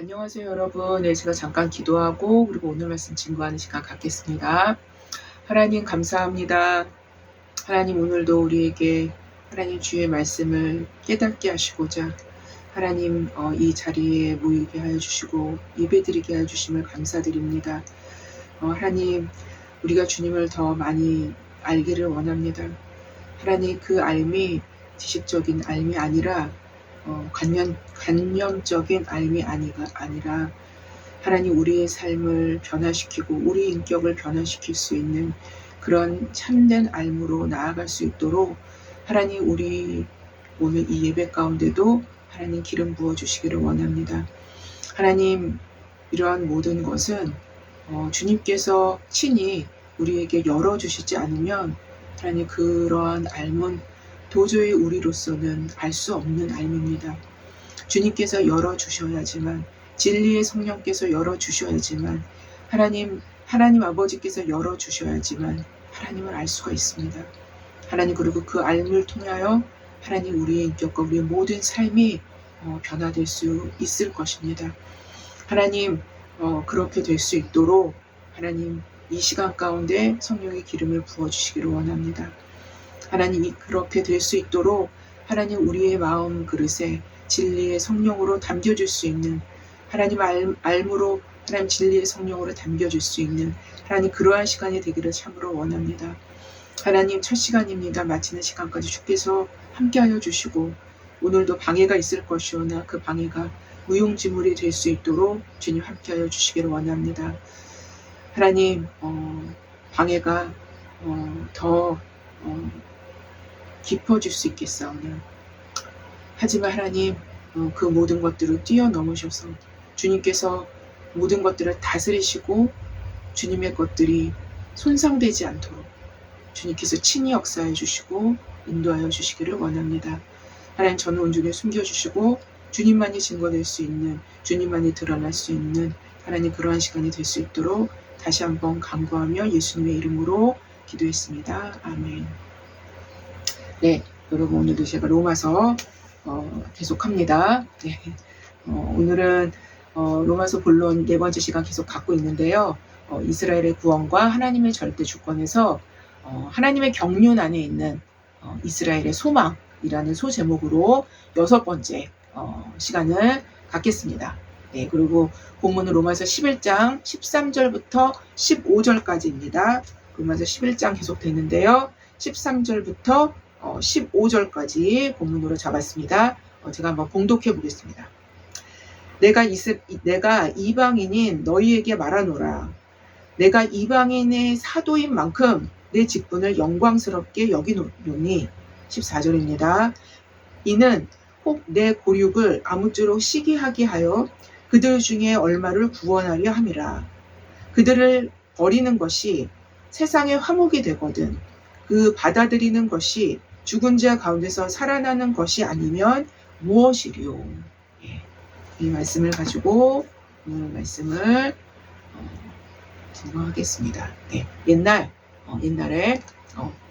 안녕하세요, 여러분. 네, 제가 잠깐 기도하고 그리고 오늘 말씀 증거하는 시간 갖겠습니다. 하나님 감사합니다. 하나님 오늘도 우리에게 하나님 주의 말씀을 깨닫게 하시고자 하나님 이 자리에 모이게 하여 주시고 예배드리게 하여 주심을 감사드립니다. 하나님 우리가 주님을 더 많이 알기를 원합니다. 하나님 그 알미 지식적인 알미 아니라 관념적인 알미 아니라 하나님 우리의 삶을 변화시키고 우리 인격을 변화시킬 수 있는 그런 참된 알무로 나아갈 수 있도록 하나님 우리 오늘 이 예배 가운데도 하나님 기름 부어주시기를 원합니다. 하나님 이러한 모든 것은 주님께서 친히 우리에게 열어주시지 않으면 하나님 그러한 알문 도저히 우리로서는 알 수 없는 알입니다. 주님께서 열어주셔야지만 진리의 성령께서 열어주셔야지만 하나님 아버지께서 열어주셔야지만 하나님을 알 수가 있습니다. 하나님 그리고 그 알을 통하여 하나님 우리의 인격과 우리의 모든 삶이 변화될 수 있을 것입니다. 하나님 그렇게 될 수 있도록 하나님 이 시간 가운데 성령의 기름을 부어주시기를 원합니다. 하나님이 그렇게 될 수 있도록 하나님 우리의 마음 그릇에 진리의 성령으로 담겨줄 수 있는 하나님 알무로 하나님 진리의 성령으로 담겨줄 수 있는 하나님 그러한 시간이 되기를 참으로 원합니다. 하나님 첫 시간입니다. 마치는 시간까지 주께서 함께하여 주시고 오늘도 방해가 있을 것이오나 그 방해가 무용지물이 될 수 있도록 주님 함께하여 주시기를 원합니다. 하나님 방해가 더 깊어질 수 있겠사오나 하지만 하나님 그 모든 것들을 뛰어넘으셔서 주님께서 모든 것들을 다스리시고 주님의 것들이 손상되지 않도록 주님께서 친히 역사해 주시고 인도하여 주시기를 원합니다. 하나님 저는 온전히 숨겨주시고 주님만이 증거될 수 있는 주님만이 드러날 수 있는 하나님 그러한 시간이 될 수 있도록 다시 한번 간구하며 예수님의 이름으로 기도했습니다. 아멘. 네, 여러분 오늘도 제가 로마서 계속합니다. 네, 오늘은 로마서 본론 4번째 시간 계속 갖고 있는데요. 이스라엘의 구원과 하나님의 절대 주권에서 하나님의 경륜 안에 있는 이스라엘의 소망이라는 소제목으로 6번째 시간을 갖겠습니다. 네, 그리고 본문은 로마서 11장 13절부터 15절까지입니다. 로마서 11장 계속 되는데요. 13절부터 15절까지 본문으로 잡았습니다. 제가 한번 봉독해 보겠습니다. 내가 이방인인 너희에게 말하노라. 내가 이방인의 사도인 만큼 내 직분을 영광스럽게 여기노니 14절입니다. 이는 혹 내 고륙을 아무쪼록 시기하게 하여 그들 중에 얼마를 구원하려 함이라. 그들을 버리는 것이 세상의 화목이 되거든 그 받아들이는 것이 죽은 자 가운데서 살아나는 것이 아니면 무엇이리요. 예, 이 말씀을 가지고 오늘 말씀을 증거하겠습니다. 네, 옛날에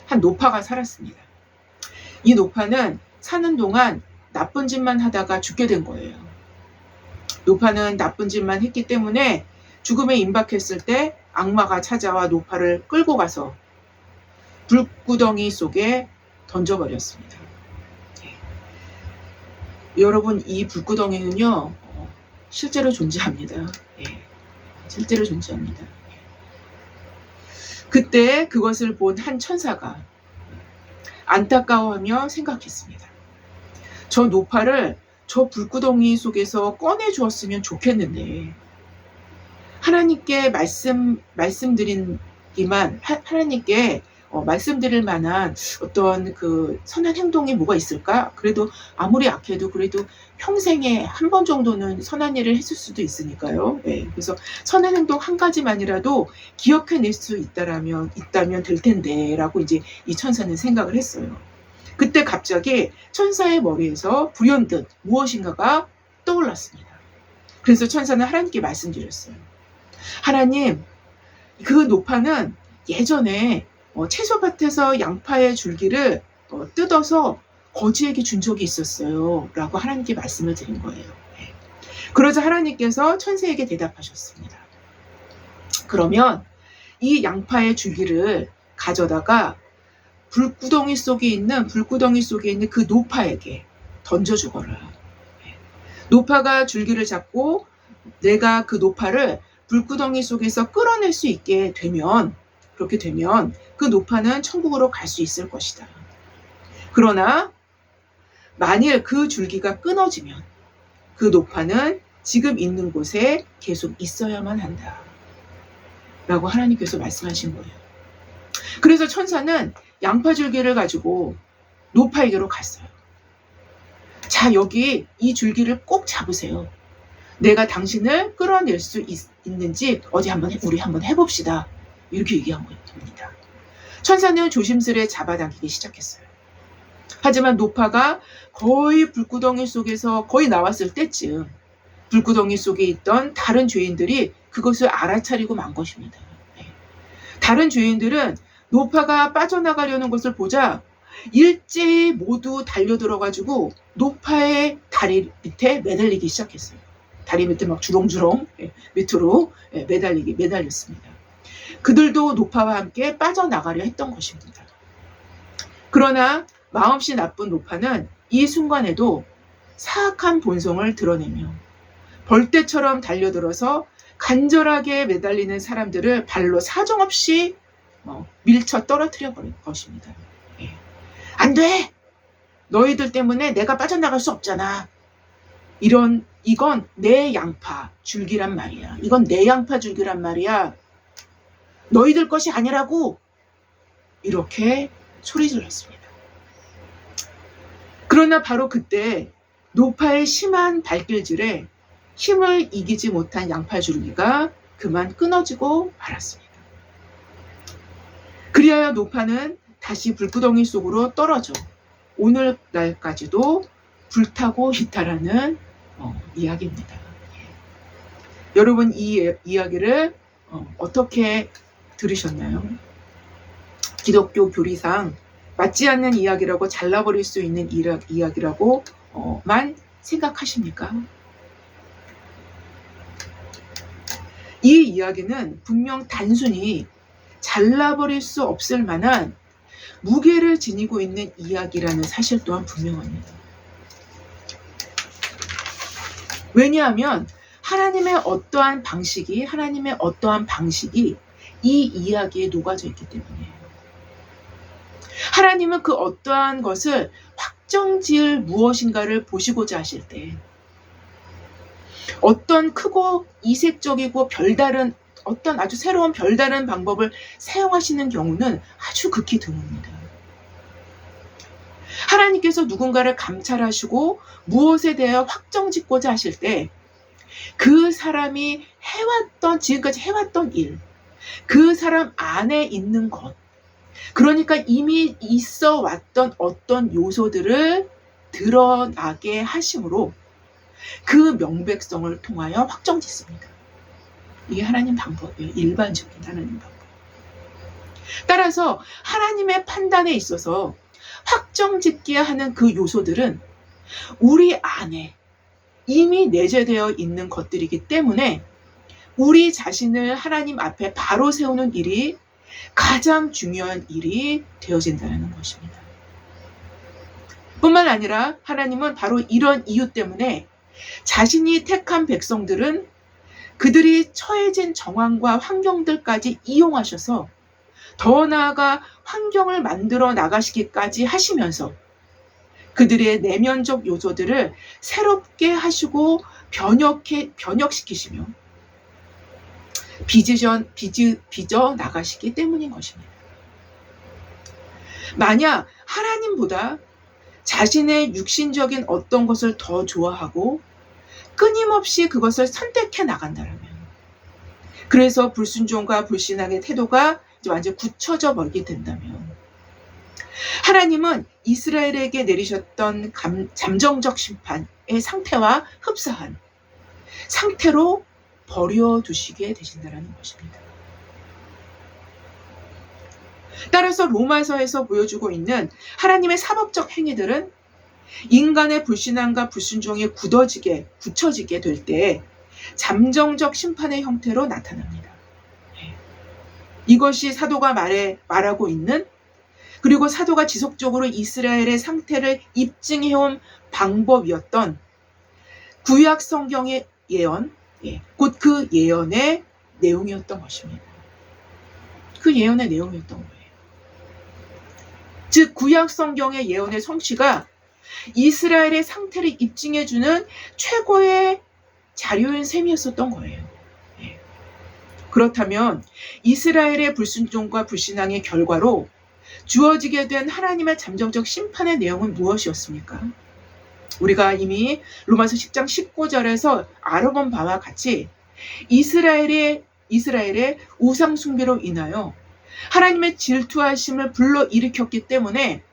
한 노파가 살았습니다. 이 노파는 사는 동안 나쁜 짓만 하다가 죽게 된 거예요. 노파는 나쁜 짓만 했기 때문에 죽음에 임박했을 때 악마가 찾아와 노파를 끌고 가서 불구덩이 속에 던져버렸습니다. 여러분 이 불구덩이는요 실제로 존재합니다. 실제로 존재합니다. 그때 그것을 본 한 천사가 안타까워하며 생각했습니다. 저 노파를 저 불구덩이 속에서 꺼내 주었으면 좋겠는데 하나님께 하나님께 말씀드릴 만한 어떤 그 선한 행동이 뭐가 있을까? 그래도 아무리 악해도 그래도 평생에 한 번 정도는 선한 일을 했을 수도 있으니까요. 네, 그래서 선한 행동 한 가지만이라도 기억해낼 수 있다면 될 텐데라고 이제 이 천사는 생각을 했어요. 그때 갑자기 천사의 머리에서 불현듯 무엇인가가 떠올랐습니다. 그래서 천사는 하나님께 말씀드렸어요. 하나님, 그 노파는 예전에 채소밭에서 양파의 줄기를 뜯어서 거지에게 준 적이 있었어요 라고 하나님께 말씀을 드린 거예요. 그러자 하나님께서 천사에게 대답하셨습니다. 그러면 이 양파의 줄기를 가져다가 불구덩이 속에 있는 그 노파에게 던져주거라. 노파가 줄기를 잡고 내가 그 노파를 불구덩이 속에서 끌어낼 수 있게 되면, 그렇게 되면 그 노파는 천국으로 갈 수 있을 것이다. 그러나 만일 그 줄기가 끊어지면 그 노파는 지금 있는 곳에 계속 있어야만 한다. 라고 하나님께서 말씀하신 거예요. 그래서 천사는 양파 줄기를 가지고 노파에게로 갔어요. 자, 여기 이 줄기를 꼭 잡으세요. 내가 당신을 끌어낼 수 있는지 우리 한번 해봅시다. 이렇게 얘기한 겁니다. 천사는 조심스레 잡아당기기 시작했어요. 하지만 노파가 거의 불구덩이 속에서 거의 나왔을 때쯤 불구덩이 속에 있던 다른 죄인들이 그것을 알아차리고 만 것입니다. 다른 죄인들은 노파가 빠져나가려는 것을 보자 일제히 모두 달려들어가지고 노파의 다리 밑에 매달리기 시작했어요. 다리 밑에 막 주렁주렁 밑으로 매달렸습니다. 그들도 노파와 함께 빠져나가려 했던 것입니다. 그러나 마음씨 나쁜 노파는 이 순간에도 사악한 본성을 드러내며 벌떼처럼 달려들어서 간절하게 매달리는 사람들을 발로 사정없이 밀쳐 떨어뜨려 버릴 것입니다. 안 돼! 너희들 때문에 내가 빠져나갈 수 없잖아. 이건 내 양파 줄기란 말이야. 이건 내 양파 줄기란 말이야. 너희들 것이 아니라고. 이렇게 소리 질렀습니다. 그러나 바로 그때 노파의 심한 발길질에 힘을 이기지 못한 양파 줄기가 그만 끊어지고 말았습니다. 그리하여 노파는 다시 불구덩이 속으로 떨어져 오늘날까지도 불타고 있다라는 이야기입니다. 여러분 이 이야기를 어떻게 들으셨나요? 기독교 교리상 맞지 않는 이야기라고 잘라버릴 수 있는 이야기라고만 생각하십니까? 이 이야기는 분명 단순히 잘라버릴 수 없을 만한 무게를 지니고 있는 이야기라는 사실 또한 분명합니다. 왜냐하면 하나님의 어떠한 방식이 이 이야기에 녹아져 있기 때문이에요. 하나님은 그 어떠한 것을 확정지을 무엇인가를 보시고자 하실 때 어떤 크고 이색적이고 별다른 어떤 아주 새로운 별다른 방법을 사용하시는 경우는 아주 극히 드뭅니다. 하나님께서 누군가를 감찰하시고 무엇에 대하여 확정짓고자 하실 때 그 사람이 지금까지 해왔던 일, 그 사람 안에 있는 것, 그러니까 이미 있어 왔던 어떤 요소들을 드러나게 하심으로 그 명백성을 통하여 확정짓습니다. 이게 하나님 방법이에요. 일반적인 하나님 방법. 따라서 하나님의 판단에 있어서 확정짓게 하는 그 요소들은 우리 안에 이미 내재되어 있는 것들이기 때문에 우리 자신을 하나님 앞에 바로 세우는 일이 가장 중요한 일이 되어진다는 것입니다. 뿐만 아니라 하나님은 바로 이런 이유 때문에 자신이 택한 백성들은 그들이 처해진 정황과 환경들까지 이용하셔서 더 나아가 환경을 만들어 나가시기까지 하시면서 그들의 내면적 요소들을 새롭게 하시고 변혁시키시며 빚어 나가시기 때문인 것입니다. 만약 하나님보다 자신의 육신적인 어떤 것을 더 좋아하고 끊임없이 그것을 선택해 나간다면, 그래서 불순종과 불신앙의 태도가 이제 완전히 굳혀져 버리게 된다면, 하나님은 이스라엘에게 내리셨던 잠정적 심판의 상태와 흡사한 상태로 버려두시게 되신다는 것입니다. 따라서 로마서에서 보여주고 있는 하나님의 사법적 행위들은 인간의 불신앙과 불순종이 굳혀지게 될 때 잠정적 심판의 형태로 나타납니다. 이것이 사도가 말하고 있는, 그리고 사도가 지속적으로 이스라엘의 상태를 입증해온 방법이었던 구약 성경의 예언, 곧 그 예언의 내용이었던 것입니다. 그 예언의 내용이었던 거예요. 즉 구약 성경의 예언의 성취가 이스라엘의 상태를 입증해주는 최고의 자료인 셈이었었던 거예요. 그렇다면 이스라엘의 불순종과 불신앙의 결과로 주어지게 된 하나님의 잠정적 심판의 내용은 무엇이었습니까? 우리가 이미 로마서 10장 19절에서 알아본 바와 같이 이스라엘의 우상 숭배로 인하여 하나님의 질투하심을 불러일으켰기 때문에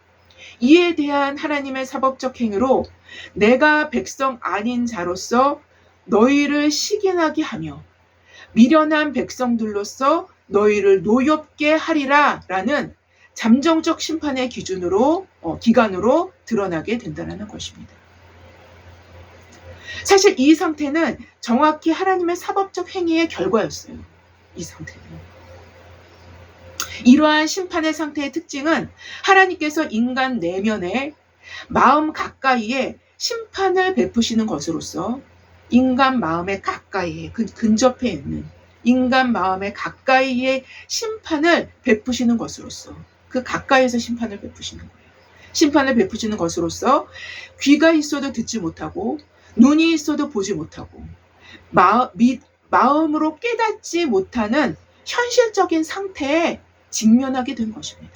이에 대한 하나님의 사법적 행위로 내가 백성 아닌 자로서 너희를 시기나게 하며 미련한 백성들로서 너희를 노엽게 하리라 라는 잠정적 심판의 기간으로 드러나게 된다는 것입니다. 사실 이 상태는 정확히 하나님의 사법적 행위의 결과였어요. 이 상태는. 이러한 심판의 상태의 특징은 하나님께서 인간 내면에 마음 가까이에 심판을 베푸시는 것으로서 인간 마음의 가까이에 근접해 있는 인간 마음의 가까이에 심판을 베푸시는 것으로서 그 가까이에서 심판을 베푸시는 거예요. 심판을 베푸시는 것으로서 귀가 있어도 듣지 못하고 눈이 있어도 보지 못하고 마음으로 깨닫지 못하는 현실적인 상태에 직면하게 된 것입니다.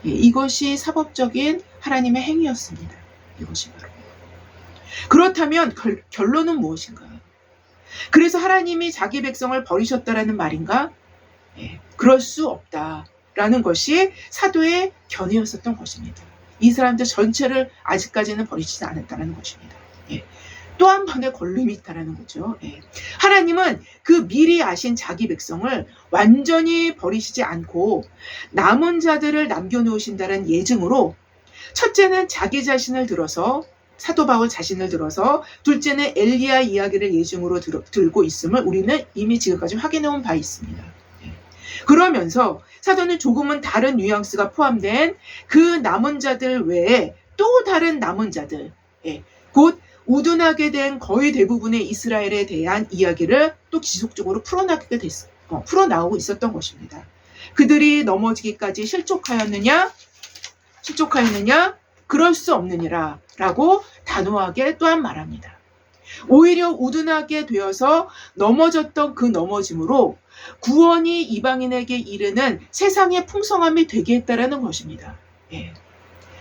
이것이 사법적인 하나님의 행위였습니다. 이것이 바로. 그렇다면 결론은 무엇인가? 그래서 하나님이 자기 백성을 버리셨다라는 말인가? 그럴 수 없다라는 것이 사도의 견해였었던 것입니다. 이 사람들 전체를 아직까지는 버리지 않았다는 것입니다. 또 한 번의 걸림이 있다는 거죠. 하나님은 그 미리 아신 자기 백성을 완전히 버리시지 않고 남은 자들을 남겨놓으신다는 예증으로, 첫째는 자기 자신을 들어서 사도 바울 자신을 들어서, 둘째는 엘리야 이야기를 예증으로 들고 있음을 우리는 이미 지금까지 확인해온 바 있습니다. 그러면서 사도는 조금은 다른 뉘앙스가 포함된 그 남은 자들 외에 또 다른 남은 자들, 곧 우둔하게 된 거의 대부분의 이스라엘에 대한 이야기를 또 지속적으로 풀어나오고 있었던 것입니다. 그들이 넘어지기까지 실족하였느냐? 그럴 수 없느니라 라고 단호하게 또한 말합니다. 오히려 우둔하게 되어서 넘어졌던 그 넘어짐으로 구원이 이방인에게 이르는 세상의 풍성함이 되게 했다라는 것입니다.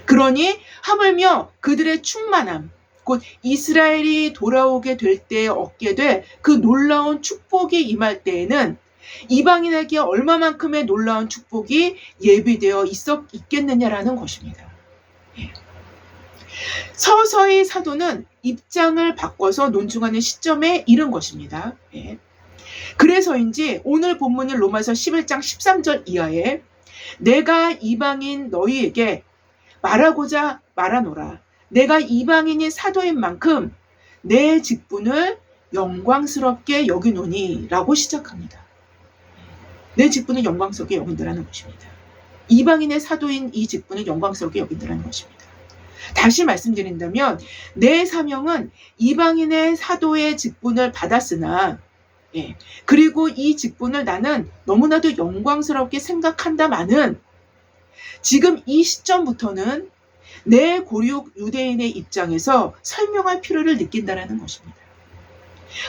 그러니 하물며 그들의 충만함, 곧 이스라엘이 돌아오게 될 때에 얻게 될 그 놀라운 축복이 임할 때에는 이방인에게 얼마만큼의 놀라운 축복이 예비되어 있겠느냐라는 것입니다. 서서히 사도는 입장을 바꿔서 논증하는 시점에 이른 것입니다. 그래서인지 오늘 본문인 로마서 11장 13절 이하에 내가 이방인 너희에게 말하고자 말하노라. 내가 이방인이 사도인 만큼 내 직분을 영광스럽게 여기노니 라고 시작합니다. 내 직분을 영광스럽게 여긴다는 것입니다. 이방인의 사도인 이 직분을 영광스럽게 여긴다는 것입니다. 다시 말씀드린다면 내 사명은 이방인의 사도의 직분을 받았으나, 그리고 이 직분을 나는 너무나도 영광스럽게 생각한다마는 지금 이 시점부터는 내 고륙 유대인의 입장에서 설명할 필요를 느낀다는 것입니다.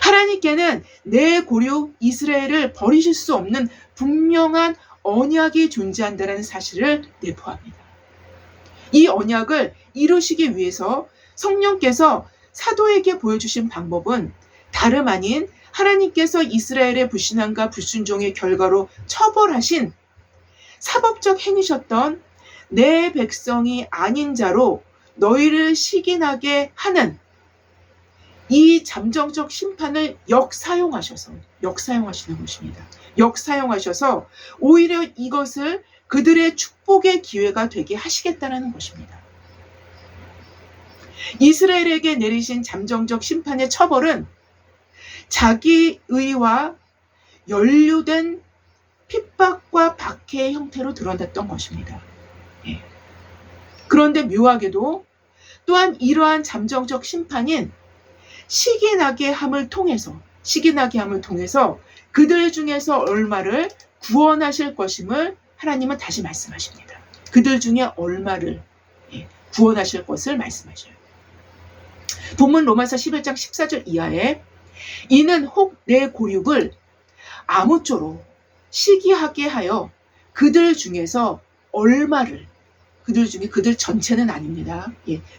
하나님께는 내 고륙 이스라엘을 버리실 수 없는 분명한 언약이 존재한다는 사실을 내포합니다. 이 언약을 이루시기 위해서 성령께서 사도에게 보여주신 방법은 다름 아닌 하나님께서 이스라엘의 불신앙과 불순종의 결과로 처벌하신 사법적 행위셨던 내 백성이 아닌 자로 너희를 시기나게 하는 이 잠정적 심판을 역사용하시는 것입니다. 역사용하셔서 오히려 이것을 그들의 축복의 기회가 되게 하시겠다는 것입니다. 이스라엘에게 내리신 잠정적 심판의 처벌은 자기 의와 연루된 핍박과 박해의 형태로 드러났던 것입니다. 예. 그런데 묘하게도 또한 이러한 잠정적 심판인 시기나게 함을 통해서 그들 중에서 얼마를 구원하실 것임을 하나님은 다시 말씀하십니다. 그들 중에 얼마를 구원하실 것을 말씀하셔요. 본문 로마서 11장 14절 이하에 이는 혹 내 고육을 아무쪼록 시기하게 하여 그들 중에서 얼마를, 그들 전체는 아닙니다.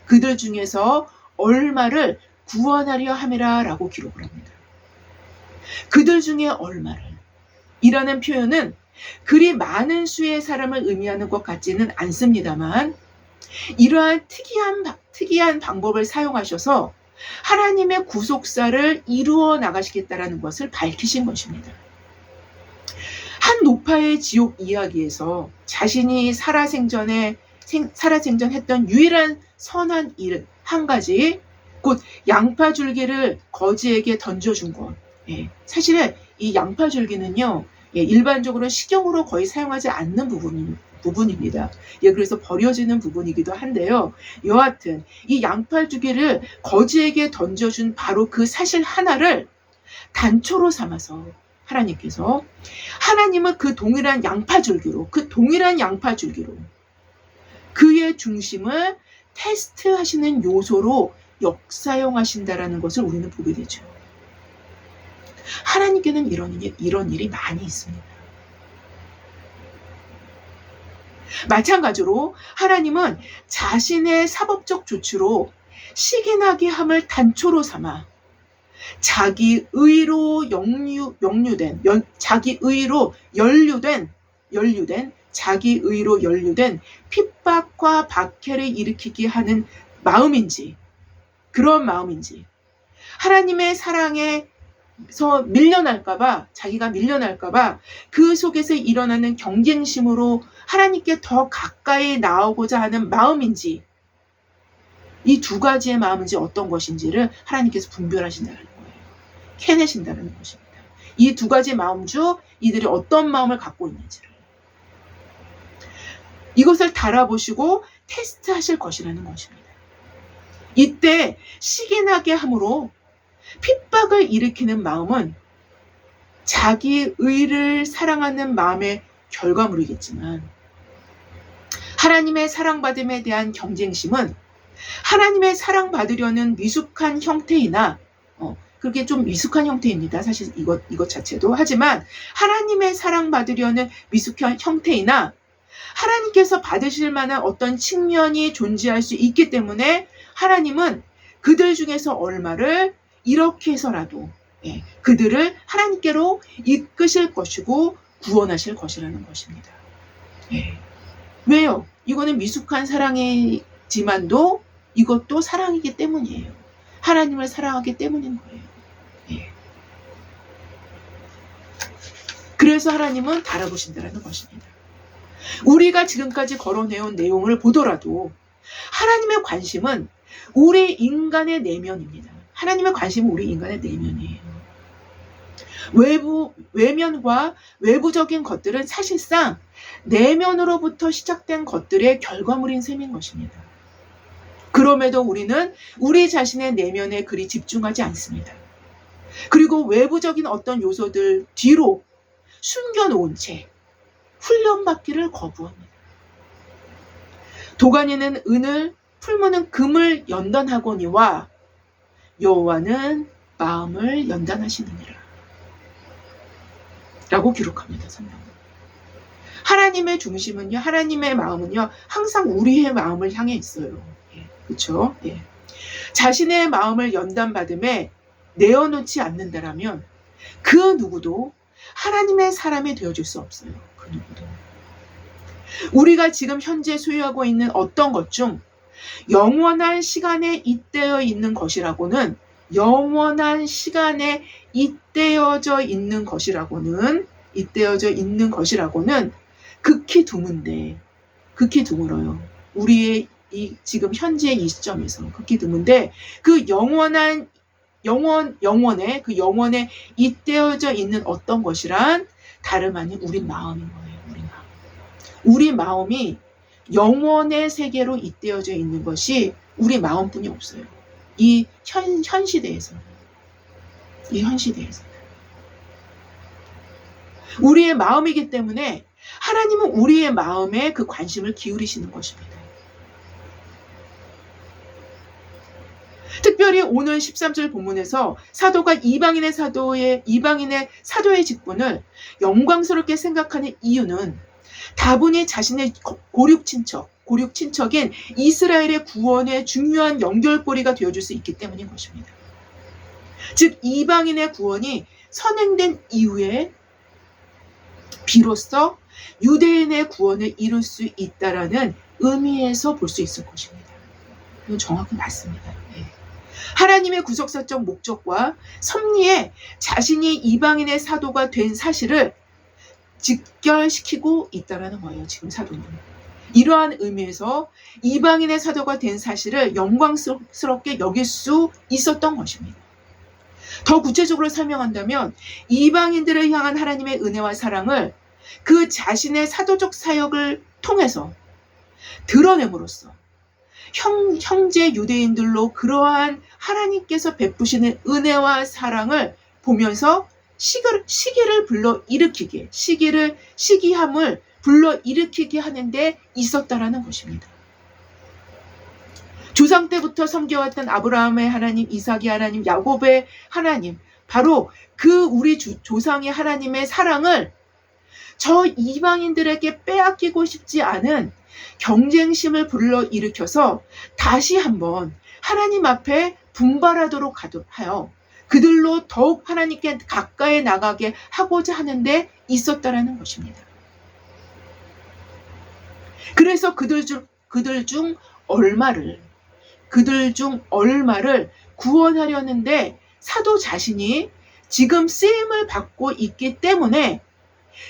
그들 중에서 얼마를 구원하려 함이라 라고 기록을 합니다. 그들 중에 얼마를 이라는 표현은 그리 많은 수의 사람을 의미하는 것 같지는 않습니다만 이러한 특이한 방법을 사용하셔서 하나님의 구속사를 이루어 나가시겠다라는 것을 밝히신 것입니다. 한 노파의 지옥 이야기에서 자신이 살아생전했던 유일한 선한 일 한 가지, 곧 양파줄기를 거지에게 던져준 것. 사실은 이 양파줄기는요, 일반적으로 식용으로 거의 사용하지 않는 부분입니다. 그래서 버려지는 부분이기도 한데요. 여하튼 이 양파줄기를 거지에게 던져준 바로 그 사실 하나를 단초로 삼아서 하나님은 그 동일한 양파줄기로 그의 중심을 테스트하시는 요소로 역사용하신다라는 것을 우리는 보게 되죠. 하나님께는 이런 일이 많이 있습니다. 마찬가지로 하나님은 자신의 사법적 조치로 시기나게 함을 단초로 삼아 자기 의로 연루된 핍박과 박해를 일으키게 하는 그런 마음인지 하나님의 사랑에서 자기가 밀려날까봐 그 속에서 일어나는 경쟁심으로 하나님께 더 가까이 나오고자 하는 마음인지, 이 두 가지의 마음인지 어떤 것인지를 하나님께서 분별하신다는 거예요. 캐내신다는 것입니다. 이 두 가지 마음 중 이들이 어떤 마음을 갖고 있는지를, 이것을 달아보시고 테스트하실 것이라는 것입니다. 이때 시기나게 함으로 핍박을 일으키는 마음은 자기 의를 사랑하는 마음의 결과물이겠지만, 하나님의 사랑받음에 대한 경쟁심은 하나님의 사랑받으려는 미숙한 형태이나, 그렇게 좀 미숙한 형태입니다. 사실 이것 자체도. 하지만 하나님의 사랑받으려는 미숙한 형태이나 하나님께서 받으실 만한 어떤 측면이 존재할 수 있기 때문에 하나님은 그들 중에서 얼마를 이렇게 해서라도 그들을 하나님께로 이끄실 것이고 구원하실 것이라는 것입니다. 왜요? 이거는 미숙한 사랑이지만도 이것도 사랑이기 때문이에요. 하나님을 사랑하기 때문인 거예요. 그래서 하나님은 바라보신다는 것입니다. 우리가 지금까지 거론해온 내용을 보더라도 하나님의 관심은 우리 인간의 내면입니다. 하나님의 관심은 우리 인간의 내면이에요. 외면과 외부적인 것들은 사실상 내면으로부터 시작된 것들의 결과물인 셈인 것입니다. 그럼에도 우리는 우리 자신의 내면에 그리 집중하지 않습니다. 그리고 외부적인 어떤 요소들 뒤로 숨겨놓은 채 훈련받기를 거부합니다. 도가니는 은을, 풀무는 금을 연단하거니와 여호와는 마음을 연단하시느니라 라고 기록합니다. 성경은. 하나님의 중심은요, 하나님의 마음은요, 항상 우리의 마음을 향해 있어요. 그렇죠? 자신의 마음을 연단받음에 내어놓지 않는다라면 그 누구도 하나님의 사람이 되어줄 수 없어요. 그 누구도. 우리가 지금 현재 소유하고 있는 어떤 것 중 영원한 시간에 잇대어 있는 것이라고는 잇대어져 있는 것이라고는 극히 드물어요. 우리의 이 지금 현재 이 시점에서 극히 드문데 그 영원의 그 영원에 잇대어져 있는 어떤 것이란 다름 아닌 우리 마음인 거예요. 우리 마음이 영원의 세계로 잇대어져 있는 것이 우리 마음뿐이 없어요. 이 현 시대에서는. 우리의 마음이기 때문에 하나님은 우리의 마음에 그 관심을 기울이시는 것입니다. 특별히 오늘 13절 본문에서 사도가 이방인의 사도의 직분을 영광스럽게 생각하는 이유는 다분히 자신의 고륙 친척인 이스라엘의 구원의 중요한 연결고리가 되어줄 수 있기 때문인 것입니다. 즉 이방인의 구원이 선행된 이후에 비로소 유대인의 구원을 이룰 수 있다라는 의미에서 볼 수 있을 것입니다. 이건 정확히 맞습니다. 하나님의 구속사적 목적과 섭리에 자신이 이방인의 사도가 된 사실을 직결시키고 있다는 거예요. 지금 사도는. 이러한 의미에서 이방인의 사도가 된 사실을 영광스럽게 여길 수 있었던 것입니다. 더 구체적으로 설명한다면 이방인들을 향한 하나님의 은혜와 사랑을 그 자신의 사도적 사역을 통해서 드러냄으로써 형제 유대인들로 그러한 하나님께서 베푸시는 은혜와 사랑을 보면서 시기를 불러일으키게, 시기함을 불러일으키게 하는데 있었다라는 것입니다. 조상 때부터 섬겨왔던 아브라함의 하나님, 이삭의 하나님, 야곱의 하나님, 바로 그 우리 조상의 하나님의 사랑을 저 이방인들에게 빼앗기고 싶지 않은 경쟁심을 불러일으켜서 다시 한번 하나님 앞에 분발하도록 하여 그들로 더욱 하나님께 가까이 나가게 하고자 하는데 있었다라는 것입니다. 그래서 그들 중 얼마를 구원하려는데 사도 자신이 지금 쓰임을 받고 있기 때문에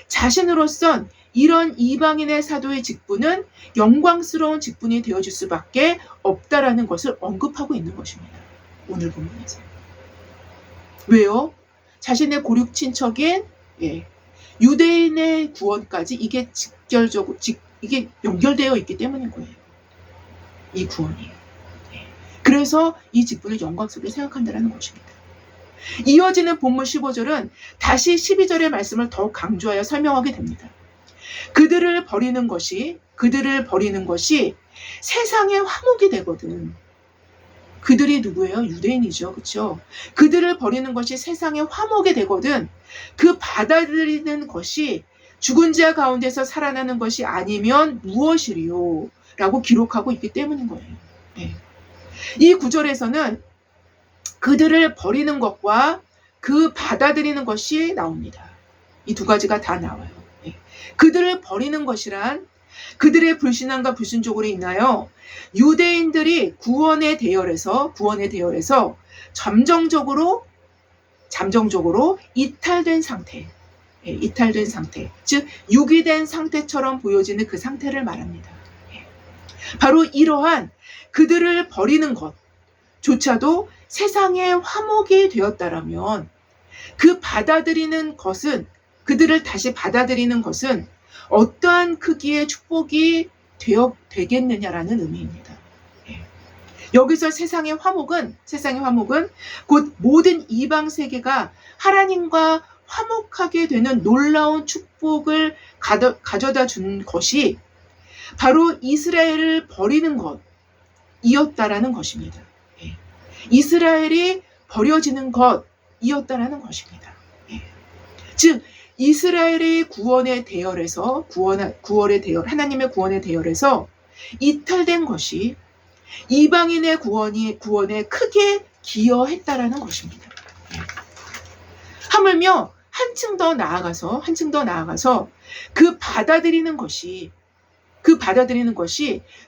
자신으로선 이런 이방인의 사도의 직분은 영광스러운 직분이 되어줄 수밖에 없다라는 것을 언급하고 있는 것입니다. 오늘 본문에서. 왜요? 자신의 고륙 친척인 유대인의 구원까지 이게 이게 연결되어 있기 때문인 거예요. 이 구원이. 그래서 이 직분을 영광스럽게 생각한다는 것입니다. 이어지는 본문 15절은 다시 12절의 말씀을 더욱 강조하여 설명하게 됩니다. 그들을 버리는 것이 세상의 화목이 되거든. 그들이 누구예요? 유대인이죠. 그렇죠? 그들을 버리는 것이 세상의 화목이 되거든. 그 받아들이는 것이 죽은 자 가운데서 살아나는 것이 아니면 무엇이리요? 라고 기록하고 있기 때문인 거예요. 이 구절에서는 그들을 버리는 것과 그 받아들이는 것이 나옵니다. 이 두 가지가 다 나와요. 그들을 버리는 것이란 그들의 불신앙과 불순종으로 인하여 유대인들이 구원의 대열에서 잠정적으로 이탈된 상태, 즉 유기된 상태처럼 보여지는 그 상태를 말합니다. 바로 이러한 그들을 버리는 것조차도 세상의 화목이 되었다라면 그들을 다시 받아들이는 것은 어떠한 크기의 축복이 되겠느냐라는 의미입니다. 여기서 세상의 화목은 곧 모든 이방 세계가 하나님과 화목하게 되는 놀라운 축복을 가져다 준 것이 바로 이스라엘을 버리는 것이었다라는 것입니다. 이스라엘이 버려지는 것이었다라는 것입니다. 즉 이스라엘의 구원의 대열에서 하나님의 구원의 대열에서 이탈된 것이 이방인의 구원에 크게 기여했다라는 것입니다. 하물며 한층 더 나아가서 그 받아들이는 것이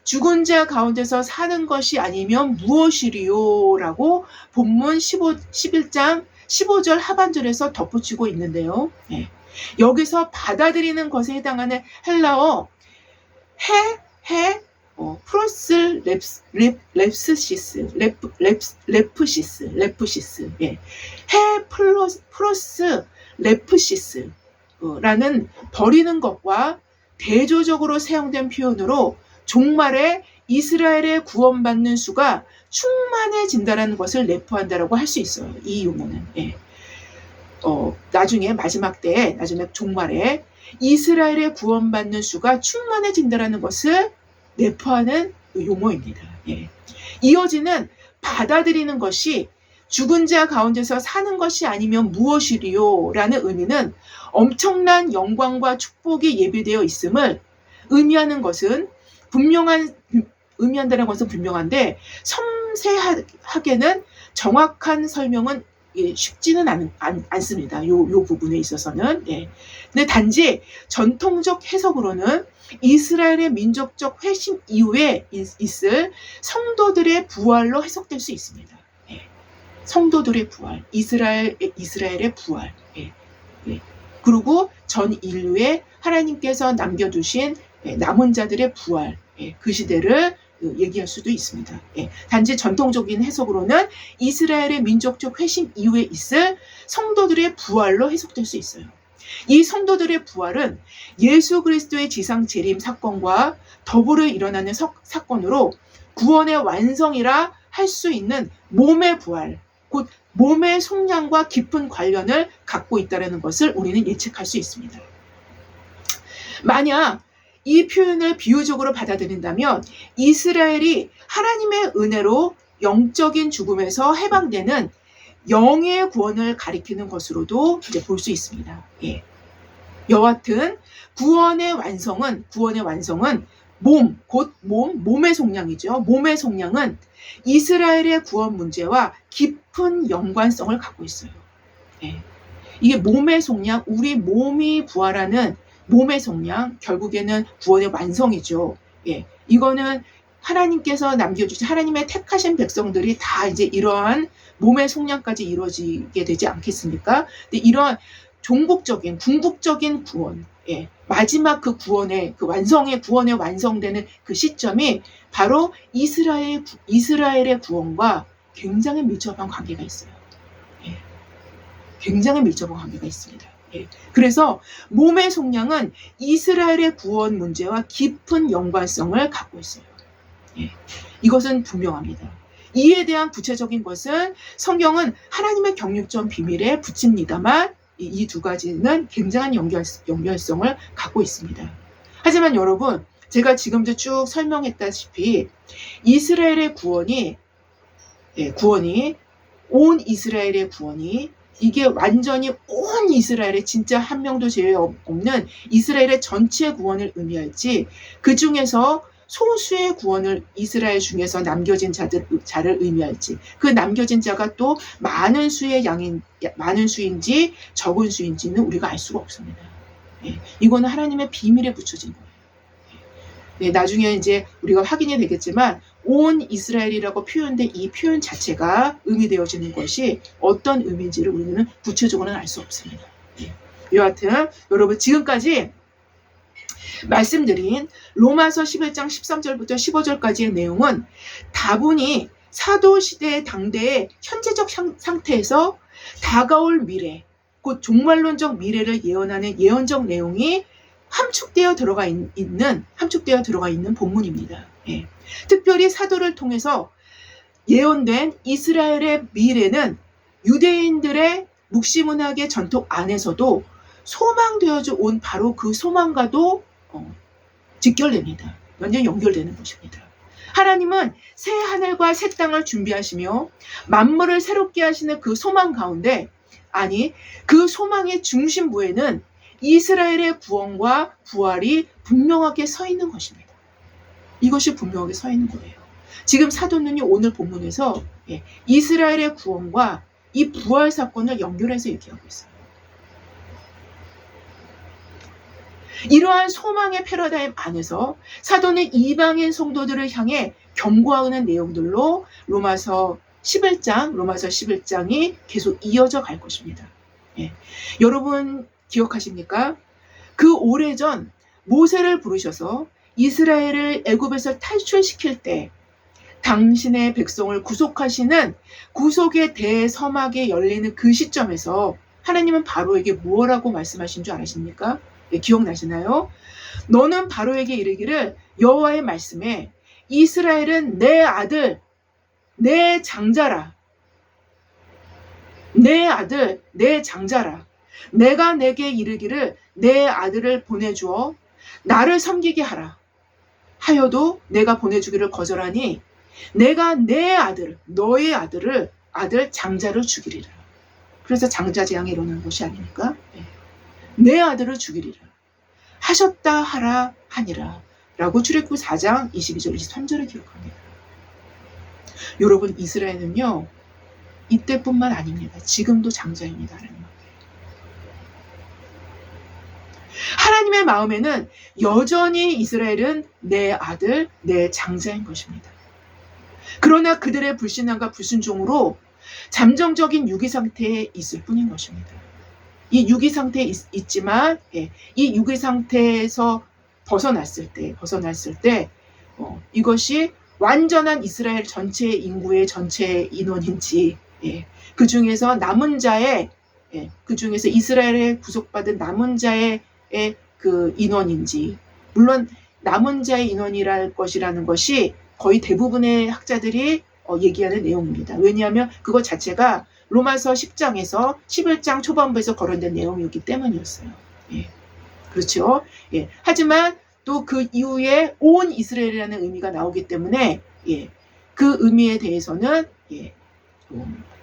죽은 자 가운데서 사는 것이 아니면 무엇이리요? 라고 본문 11장 15절 하반절에서 덧붙이고 있는데요. 여기서 받아들이는 것에 해당하는 헬라어 프로스 레프시스, 예. 해 플러스 레프시스라는 버리는 것과 대조적으로 사용된 표현으로 종말에 이스라엘의 구원받는 수가 충만해진다라는 것을 내포한다라고 할 수 있어요. 이 용어는. 예. 나중에 마지막 때에, 나중에 종말에 이스라엘의 구원받는 수가 충만해진다라는 것을 내포하는 용어입니다. 예. 이어지는 받아들이는 것이 죽은 자 가운데서 사는 것이 아니면 무엇이리요? 라는 의미는 엄청난 영광과 축복이 예비되어 있음을 의미한다는 것은 분명한데 섬세하게는 정확한 설명은 쉽지는 않습니다. 요 부분에 있어서는. 예. 근데 단지 전통적 해석으로는 이스라엘의 민족적 회심 이후에 있을 성도들의 부활로 해석될 수 있습니다. 예. 성도들의 부활, 이스라엘의 부활. 예. 예. 그리고 전 인류에 하나님께서 남겨두신 남은 자들의 부활, 예. 그 시대를 얘기할 수도 있습니다. 예. 단지 전통적인 해석으로는 이스라엘의 민족적 회심 이후에 있을 성도들의 부활로 해석될 수 있어요. 이 성도들의 부활은 예수 그리스도의 지상 재림 사건과 더불어 일어나는 사건으로 구원의 완성이라 할 수 있는 몸의 부활, 곧 몸의 속량과 깊은 관련을 갖고 있다는 것을 우리는 예측할 수 있습니다. 만약 이 표현을 비유적으로 받아들인다면 이스라엘이 하나님의 은혜로 영적인 죽음에서 해방되는 영의 구원을 가리키는 것으로도 이제 볼 수 있습니다. 예. 여하튼 구원의 완성은 몸의 속량이죠. 몸의 속량은 이스라엘의 구원 문제와 깊은 연관성을 갖고 있어요. 예. 이게 몸의 속량, 우리 몸이 부활하는 몸의 속량, 결국에는 구원의 완성이죠. 예. 이거는 하나님께서 남겨주신 하나님의 택하신 백성들이 다 이제 이러한 몸의 속량까지 이루어지게 되지 않겠습니까? 근데 이런 궁극적인 구원, 예. 마지막 그 구원의 완성되는 그 시점이 바로 이스라엘의 구원과 굉장히 밀접한 관계가 있어요. 예. 굉장히 밀접한 관계가 있습니다. 예. 그래서 몸의 속량은 이스라엘의 구원 문제와 깊은 연관성을 갖고 있어요. 예. 이것은 분명합니다. 이에 대한 구체적인 것은 성경은 하나님의 경륜적 비밀에 붙입니다만 이 두 가지는 굉장한 연결성을 갖고 있습니다. 하지만 여러분, 제가 지금도 쭉 설명했다시피 이스라엘의 구원이 온 이스라엘의 구원이 이게 완전히 온 이스라엘의 진짜 한 명도 제외 없는 이스라엘의 전체 구원을 의미할지 그 중에서 소수의 구원을 이스라엘 중에서 남겨진 자를 의미할지 그 남겨진 자가 또 많은 수인지 적은 수인지는 우리가 알 수가 없습니다. 예, 이거는 하나님의 비밀에 붙여진 거예요. 예, 나중에 이제 우리가 확인이 되겠지만 온 이스라엘이라고 표현된 이 표현 자체가 의미되어지는 것이 어떤 의미인지를 우리는 구체적으로는 알 수 없습니다. 예. 여하튼 여러분 지금까지 말씀드린 로마서 11장 13절부터 15절까지의 내용은 다분히 사도시대 당대의 현재적 상태에서 다가올 미래, 곧 종말론적 미래를 예언하는 예언적 내용이 함축되어 들어가 있는 본문입니다. 예. 특별히 사도를 통해서 예언된 이스라엘의 미래는 유대인들의 묵시문학의 전통 안에서도 소망되어져 온 바로 그 소망과도 직결됩니다. 완전히 연결되는 것입니다. 하나님은 새 하늘과 새 땅을 준비하시며 만물을 새롭게 하시는 그 소망 가운데 그 소망의 중심부에는 이스라엘의 구원과 부활이 분명하게 서 있는 것입니다. 이것이 분명하게 서 있는 거예요. 지금 사도는요 오늘 본문에서 이스라엘의 구원과 이 부활 사건을 연결해서 얘기하고 있어요. 이러한 소망의 패러다임 안에서 사도는 이방인 성도들을 향해 경고하는 내용들로 로마서 11장이 계속 이어져 갈 것입니다. 예. 여러분 기억하십니까? 그 오래전 모세를 부르셔서 이스라엘을 애굽에서 탈출시킬 때 당신의 백성을 구속하시는 구속의 대서막이 열리는 그 시점에서 하나님은 바로에게 뭐라고 말씀하신 줄 아십니까? 네, 기억나시나요? 너는 바로에게 이르기를 여호와의 말씀에 이스라엘은 내 아들, 내 장자라. 내 아들, 내 장자라. 내가 내게 이르기를 내 아들을 보내주어 나를 섬기게 하라. 하여도 내가 보내주기를 거절하니 내가 내 아들, 너의 아들 장자를 죽이리라. 그래서 장자재앙이 일어난 것이 아닙니까? 네. 내 아들을 죽이리라. 하셨다 하라 하니라. 라고 출애굽기 4장 22절 23절을 기록합니다. 여러분, 이스라엘은요, 이때뿐만 아닙니다. 지금도 장자입니다. 하나님의 마음에는 여전히 이스라엘은 내 아들, 내 장자인 것입니다. 그러나 그들의 불신앙과 불순종으로 잠정적인 유기 상태에 있을 뿐인 것입니다. 이 유기 상태에 있지만, 이 유기 상태에서 벗어났을 때 이것이 완전한 이스라엘 전체 인구의 전체 인원인지, 그 중에서 남은 자의, 그 중에서 이스라엘에 구속받은 남은 자의 그 인원인지, 물론 남은 자의 인원이랄 것이라는 것이 거의 대부분의 학자들이 얘기하는 내용입니다. 왜냐하면 그것 자체가 로마서 10장에서 11장 초반부에서 거론된 내용이었기 때문이었어요. 그렇죠. 하지만 또 그 이후에 온 이스라엘이라는 의미가 나오기 때문에 그 의미에 대해서는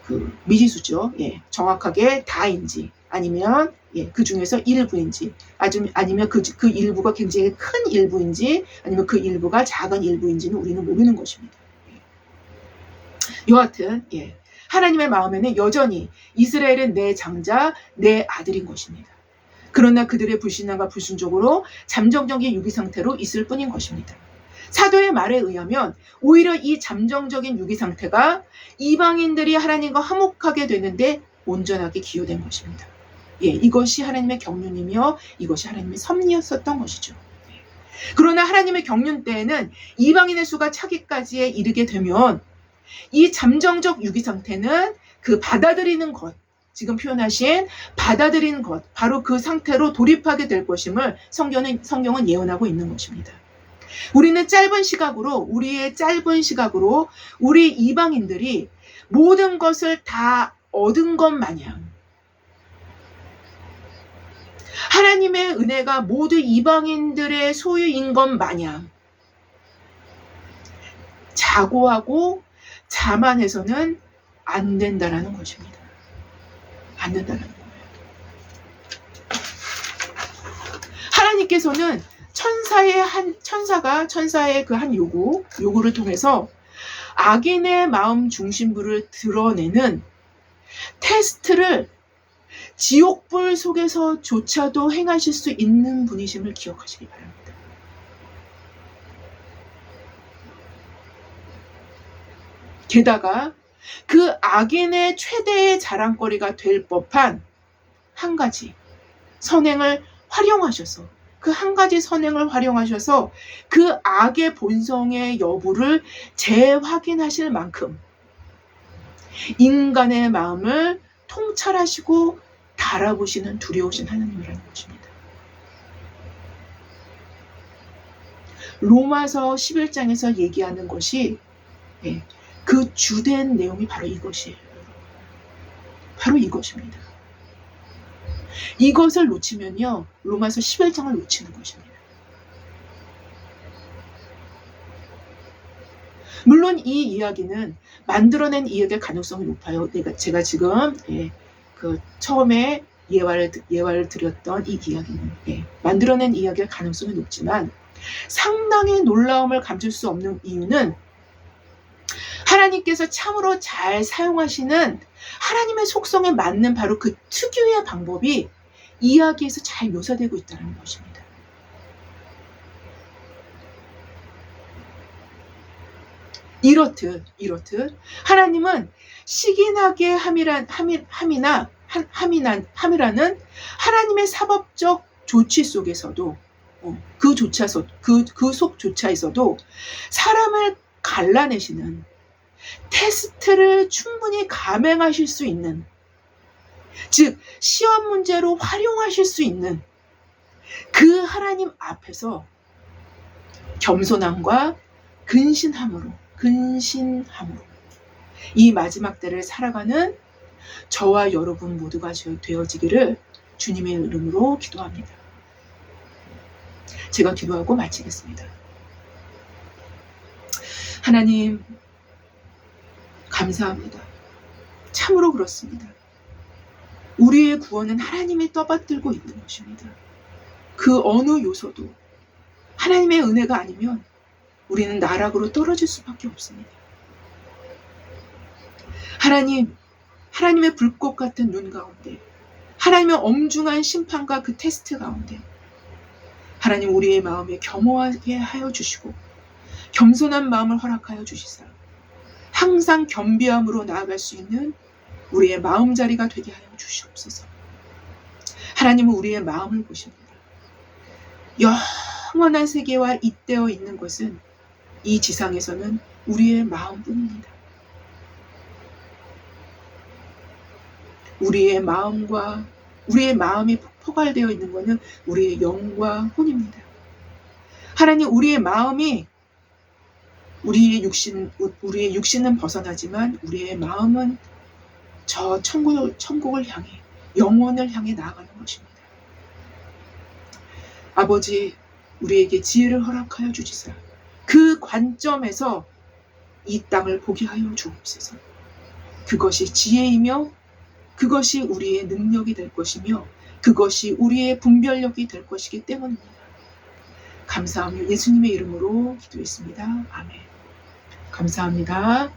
그 미지수죠. 정확하게 다인지 아니면 그 중에서 일부인지 아니면 그 일부가 굉장히 큰 일부인지 아니면 그 일부가 작은 일부인지는 우리는 모르는 것입니다. 여하튼 하나님의 마음에는 여전히 이스라엘은 내 장자, 내 아들인 것입니다. 그러나 그들의 불신앙과 불순종으로 잠정적인 유기 상태로 있을 뿐인 것입니다. 사도의 말에 의하면 오히려 이 잠정적인 유기 상태가 이방인들이 하나님과 화목하게 되는데 온전하게 기여된 것입니다. 이것이 하나님의 경륜이며 이것이 하나님의 섭리였었던 것이죠. 그러나 하나님의 경륜 때에는 이방인의 수가 차기까지 이르게 되면 이 잠정적 유기 상태는 그 받아들이는 것, 지금 표현하신 받아들인 것, 바로 그 상태로 돌입하게 될 것임을 성경은 예언하고 있는 것입니다. 우리의 짧은 시각으로 우리 이방인들이 모든 것을 다 얻은 것 마냥 하나님의 은혜가 모두 이방인들의 소유인 것 마냥 자고하고 자만해서는 안 된다라는 것입니다. 안 된다는 거예요. 하나님께서는 천사의 그 한 요구를 통해서 악인의 마음 중심부를 드러내는 테스트를 지옥불 속에서조차도 행하실 수 있는 분이심을 기억하시기 바랍니다. 게다가 그 악인의 최대의 자랑거리가 될 법한 한 가지 선행을 활용하셔서 그 악의 본성의 여부를 재확인하실 만큼 인간의 마음을 통찰하시고 달아보시는 두려우신 하나님이라는 것입니다. 로마서 11장에서 얘기하는 것이 그 주된 내용이 바로 이것이에요. 바로 이것입니다. 이것을 놓치면요, 로마서 11장을 놓치는 것입니다. 물론 이 이야기는 만들어낸 이야기의 가능성이 높아요. 제가 지금 그 처음에 예화를 드렸던 이 이야기는 만들어낸 이야기의 가능성이 높지만 상당히 놀라움을 감출 수 없는 이유는 하나님께서 참으로 잘 사용하시는 하나님의 속성에 맞는 바로 그 특유의 방법이 이야기에서 잘 묘사되고 있다는 것입니다. 이렇듯 하나님은 시기나게 함이라는 하나님의 사법적 조치 속에서도 그 속조차에서도 사람을 갈라내시는, 테스트를 충분히 감행하실 수 있는, 즉 시험 문제로 활용하실 수 있는 그 하나님 앞에서 겸손함과 근신함으로 이 마지막 때를 살아가는 저와 여러분 모두가 되어지기를 주님의 이름으로 기도합니다. 제가 기도하고 마치겠습니다. 하나님, 감사합니다. 참으로 그렇습니다. 우리의 구원은 하나님이 떠받들고 있는 것입니다. 그 어느 요소도 하나님의 은혜가 아니면 우리는 나락으로 떨어질 수밖에 없습니다. 하나님의 불꽃 같은 눈 가운데, 하나님의 엄중한 심판과 그 테스트 가운데 하나님, 우리의 마음에 겸허하게 하여 주시고 겸손한 마음을 허락하여 주시사 항상 겸비함으로 나아갈 수 있는 우리의 마음자리가 되게 하여 주시옵소서. 하나님은 우리의 마음을 보십니다. 영원한 세계와 잇대어 있는 것은 이 지상에서는 우리의 마음뿐입니다. 우리의 마음이 포괄되어 있는 것은 우리의 영과 혼입니다. 하나님, 우리의 마음이 우리의 육신은 벗어나지만 우리의 마음은 저 천국을 향해, 영원을 향해 나아가는 것입니다. 아버지, 우리에게 지혜를 허락하여 주시사 그 관점에서 이 땅을 보게 하여 주옵소서. 그것이 지혜이며 그것이 우리의 능력이 될 것이며 그것이 우리의 분별력이 될 것이기 때문입니다. 감사하며 예수님의 이름으로 기도했습니다. 아멘. 감사합니다.